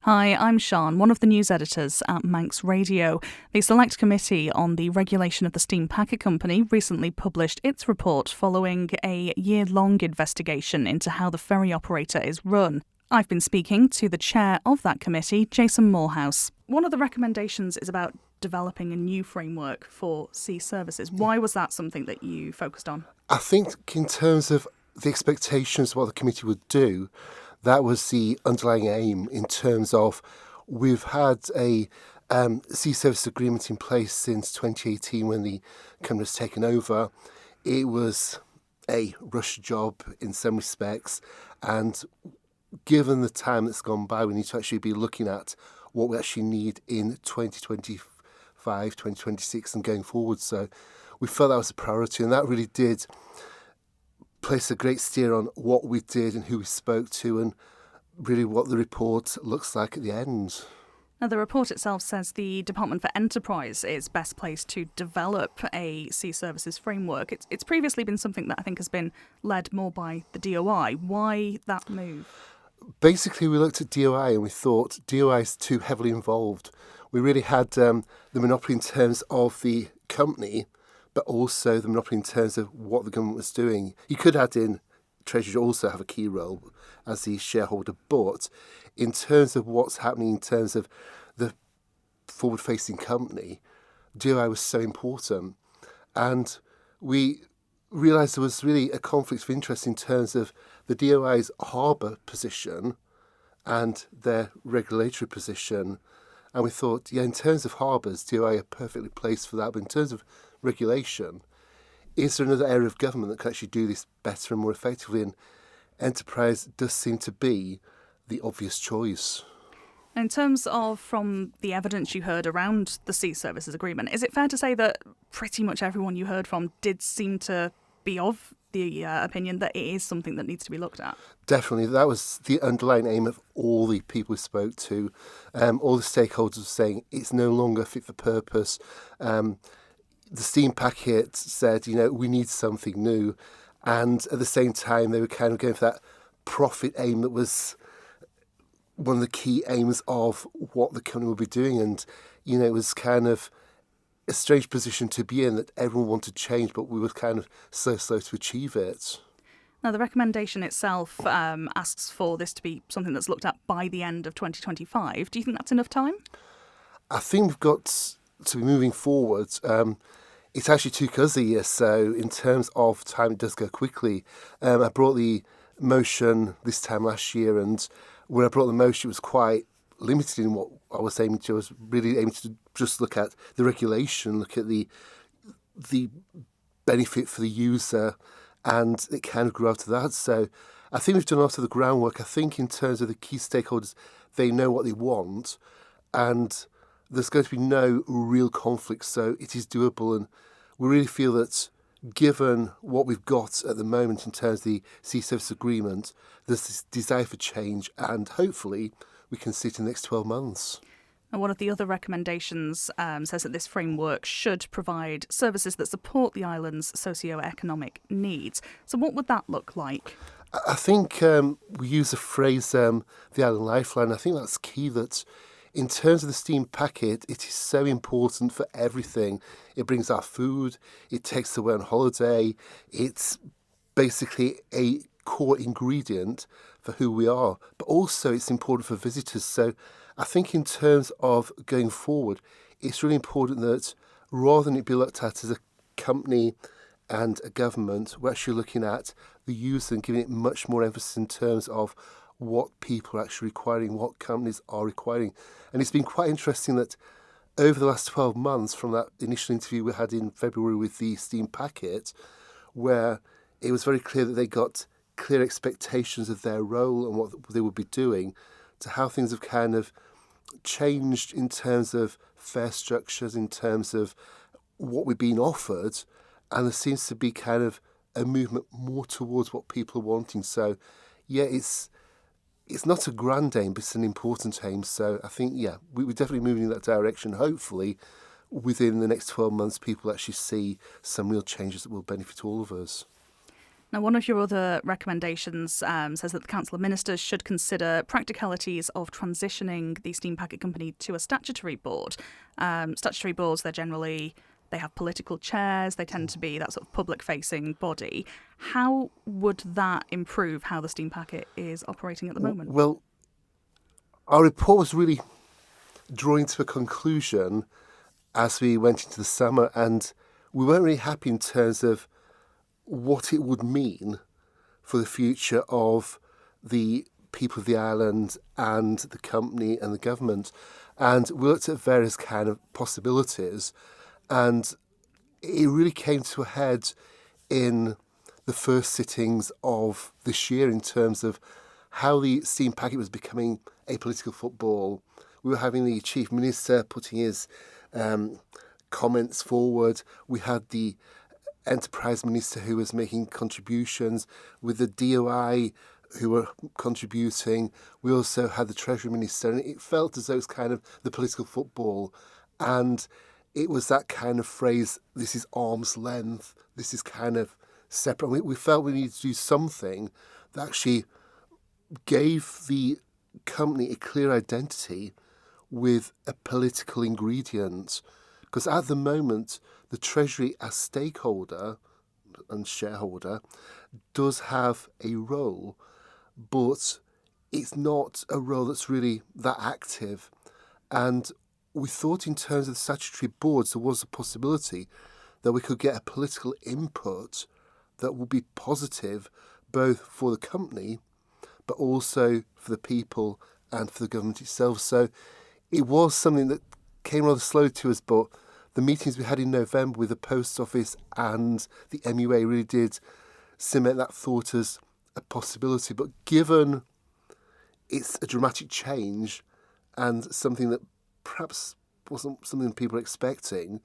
Hi, I'm Sian, one of the news editors at Manx Radio. The Select Committee on the Regulation of the Steam Packet Company recently published its report following a year-long investigation into how the ferry operator is run. I've been speaking to the chair of that committee, Jason Moorhouse. One of the recommendations is about developing a new framework for sea services. Why was that something that you focused on? I think in terms of the expectations of what the committee would do, that was the underlying aim in terms of we've had a sea service agreement in place since 2018 when the company was taken over. It was a rush job in some respects, and given the time that's gone by, we need to actually be looking at what we actually need in 2025, 2026 and going forward. So we felt that was a priority, and that really did place a great steer on what we did and who we spoke to and really what the report looks like at the end. Now, the report itself says the Department for Enterprise is best placed to develop a sea services framework. It's previously been something that I think has been led more by the DOI. Why that move? Basically, we looked at DOI and we thought DOI is too heavily involved. We really had the monopoly in terms of the company, but also the monopoly in terms of what the government was doing. You could add in Treasury also have a key role as the shareholder, but in terms of what's happening in terms of the forward-facing company, DOI was so important. And we realised there was really a conflict of interest in terms of the DOI's harbour position and their regulatory position. And we thought, in terms of harbours, DOI are perfectly placed for that. But in terms of regulation, is there another area of government that can actually do this better and more effectively? And enterprise does seem to be the obvious choice. In terms of from the evidence you heard around the Sea Services Agreement, is it fair to say that pretty much everyone you heard from did seem to be of the opinion that it is something that needs to be looked at? Definitely. That was the underlying aim of all the people we spoke to. All the stakeholders were saying it's no longer fit for purpose. The steam packet said, we need something new. And at the same time, they were kind of going for that profit aim that was one of the key aims of what the company would be doing. And, it was kind of a strange position to be in that everyone wanted change, but we were kind of so slow to achieve it. Now, the recommendation itself asks for this to be something that's looked at by the end of 2025. Do you think that's enough time? I think we've got to be moving forward. It's actually 2 cuz a year, so in terms of time, it does go quickly. I brought the motion this time last year, and when I brought the motion, it was quite limited in what I was aiming to. I was really aiming to just look at the regulation, look at the benefit for the user, and it kind of grew out of that. So I think we've done a lot of the groundwork. I think in terms of the key stakeholders, they know what they want, and there's going to be no real conflict, so it is doable. And we really feel that given what we've got at the moment in terms of the Sea Service Agreement, there's this desire for change, and hopefully we can see it in the next 12 months. And one of the other recommendations says that this framework should provide services that support the island's socio-economic needs. So what would that look like? I think we use the phrase the island lifeline. I think that's key, that in terms of the steam packet, it is so important for everything. It brings our food, it takes us away on holiday, it's basically a core ingredient for who we are, but also it's important for visitors. So I think in terms of going forward, it's really important that rather than it be looked at as a company and a government, we're actually looking at the user and giving it much more emphasis in terms of what people are actually requiring, what companies are requiring. And it's been quite interesting that over the last 12 months, from that initial interview we had in February with the steam packet, where it was very clear that they got clear expectations of their role and what they would be doing, to how things have kind of changed in terms of fare structures, in terms of what we're being offered, and there seems to be kind of a movement more towards what people are wanting. So, it's not a grand aim, but it's an important aim. So I think, we're definitely moving in that direction. Hopefully, within the next 12 months, people actually see some real changes that will benefit all of us. Now, one of your other recommendations says that the Council of Ministers should consider practicalities of transitioning the steam packet company to a statutory board. Statutory boards, they have political chairs, they tend to be that sort of public-facing body. How would that improve how the steam packet is operating at the moment? Well, our report was really drawing to a conclusion as we went into the summer, and we weren't really happy in terms of what it would mean for the future of the people of the island and the company and the government. And we looked at various kind of possibilities, and it really came to a head in the first sittings of this year in terms of how the steam packet was becoming a political football. We were having the Chief Minister putting his comments forward. We had the Enterprise Minister who was making contributions, with the DOI who were contributing. We also had the Treasury Minister, and it felt as though it was kind of the political football. And it was that kind of phrase, this is arm's length, this is kind of separate. We felt we needed to do something that actually gave the company a clear identity with a political ingredient. Because at the moment, the Treasury as stakeholder and shareholder does have a role, but it's not a role that's really that active. And we thought in terms of the statutory boards, there was a possibility that we could get a political input that would be positive both for the company, but also for the people and for the government itself. So it was something that came rather slow to us, but the meetings we had in November with the Post Office and the MUA really did cement that thought as a possibility. But given it's a dramatic change and something that perhaps wasn't something people were expecting,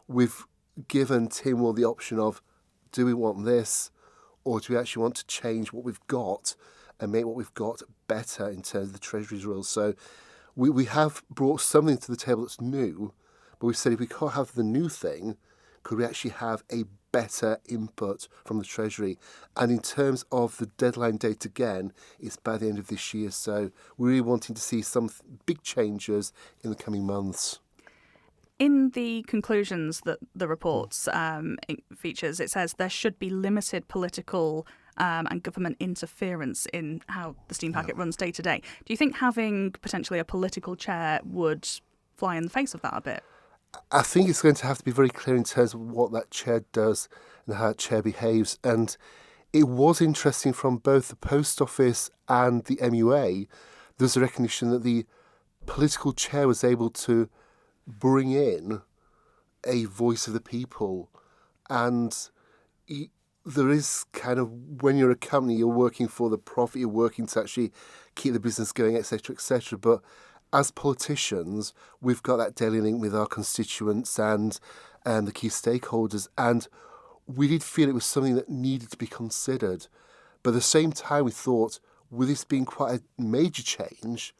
we've given Timwell the option of, do we want this, or do we actually want to change what we've got and make what we've got better in terms of the Treasury's role? So we have brought something to the table that's new, but we said if we can't have the new thing, could we actually have a better input from the Treasury? And in terms of the deadline date, again, it's by the end of this year. So we're really wanting to see some big changes in the coming months. In the conclusions that the report features, it says there should be limited political and government interference in how the steam packet runs day to day. Do you think having potentially a political chair would fly in the face of that a bit? I think it's going to have to be very clear in terms of what that chair does and how that chair behaves. And it was interesting from both the Post Office and the MUA, there's a recognition that the political chair was able to bring in a voice of the people. And there is kind of, when you're a company, you're working for the profit, you're working to actually keep the business going, etc., etc. But as politicians, we've got that daily link with our constituents and the key stakeholders, and we did feel it was something that needed to be considered. But at the same time, we thought, with this being quite a major change,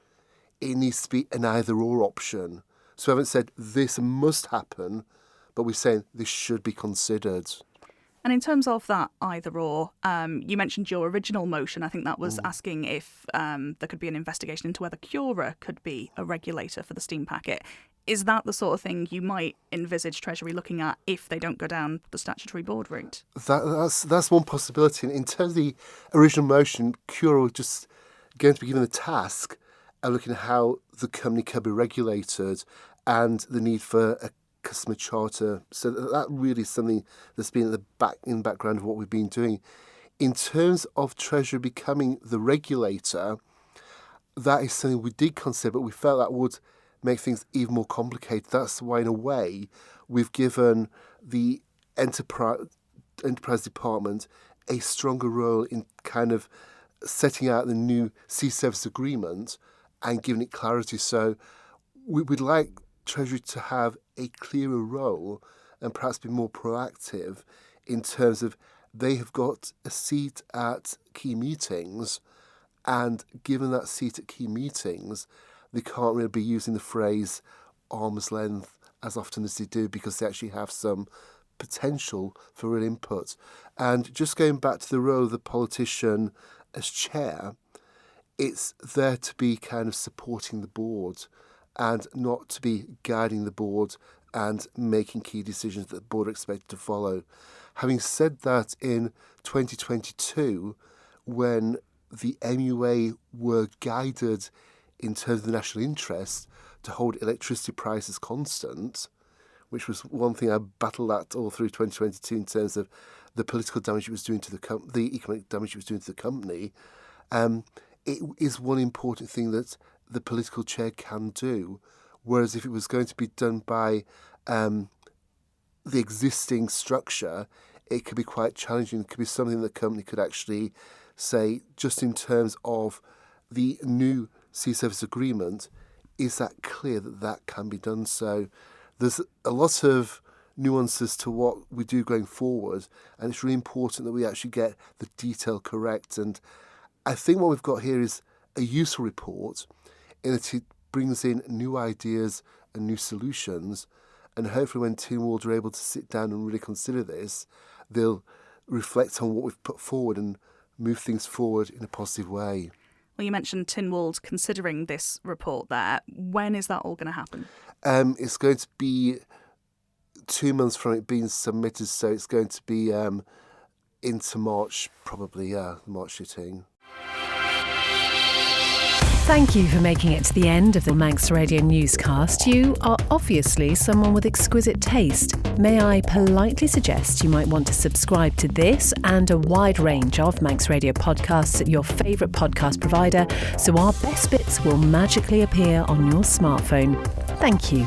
it needs to be an either-or option. So we haven't said this must happen, but we're saying this should be considered. And in terms of that either-or, you mentioned your original motion. I think that was asking if there could be an investigation into whether Cura could be a regulator for the steam packet. Is that the sort of thing you might envisage Treasury looking at if they don't go down the statutory board route? That's one possibility. In terms of the original motion, Cura was just going to be given the task of looking at how the company could be regulated and the need for a customer charter. So that really is something that's been in the background of what we've been doing. In terms of Treasury becoming the regulator, that is something we did consider, but we felt that would make things even more complicated. That's why, in a way, we've given the enterprise department a stronger role in kind of setting out the new sea service agreement and giving it clarity. So we'd like Treasury to have a clearer role and perhaps be more proactive in terms of they have got a seat at key meetings, and given that seat at key meetings, they can't really be using the phrase arm's length as often as they do, because they actually have some potential for real input. And just going back to the role of the politician as chair, it's there to be kind of supporting the board and not to be guiding the board and making key decisions that the board are expected to follow. Having said that, in 2022, when the MUA were guided in terms of the national interest to hold electricity prices constant, which was one thing I battled at all through 2022 in terms of the political damage it was doing to the economic damage it was doing to the company, it is one important thing that the political chair can do. Whereas if it was going to be done by the existing structure, it could be quite challenging. It could be something the company could actually say, just in terms of the new sea service agreement, is that clear that that can be done? So there's a lot of nuances to what we do going forward, and it's really important that we actually get the detail correct. And I think what we've got here is a useful report in that it brings in new ideas and new solutions, and hopefully when Tynwald are able to sit down and really consider this, they'll reflect on what we've put forward and move things forward in a positive way. Well, you mentioned Tynwald considering this report there. When is that all going to happen? It's going to be 2 months from it being submitted, so it's going to be into March, probably, March sitting. Thank you for making it to the end of the Manx Radio Newscast. You are obviously someone with exquisite taste. May I politely suggest you might want to subscribe to this and a wide range of Manx Radio podcasts at your favourite podcast provider, so our best bits will magically appear on your smartphone. Thank you.